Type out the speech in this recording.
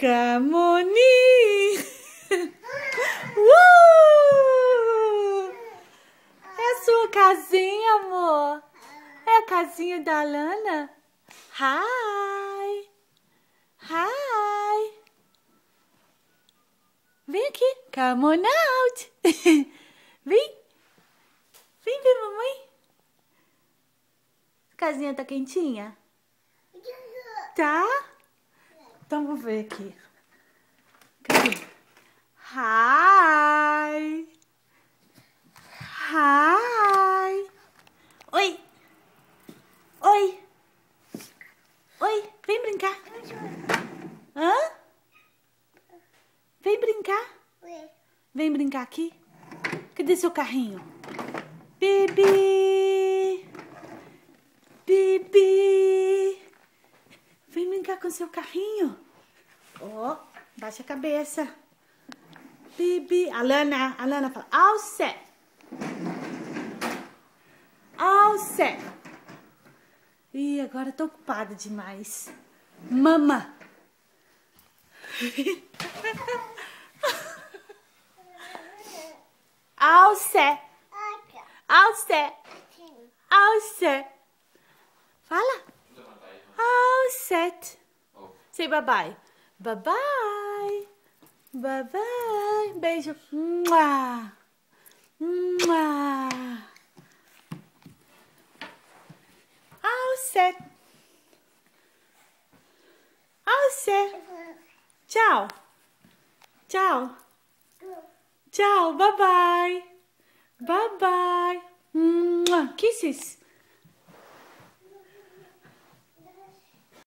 Camoni! É a sua casinha, amor? É a casinha da Alana? Hi! Hi! Vem aqui. Come on out! Vem! Vem ver, mamãe. A casinha tá quentinha? Tá? Então vou ver aqui. Cadê? Hi! Hi! Oi! Oi! Oi! Vem brincar! Hã? Vem brincar? Vem brincar aqui? Cadê seu carrinho? Bibi! Bibi! Vem brincar com seu carrinho. Ó, baixa a cabeça. Bibi. Alana fala, all set. All set. Ih, agora eu tô ocupada demais. Mama. All set. All set. All set. Fala. All set. Say bye-bye. Bye-bye. Bye-bye. Beijo. Mua. Mua. All set. All set. Tchau. Tchau. Tchau. Bye-bye. Bye-bye. Kisses.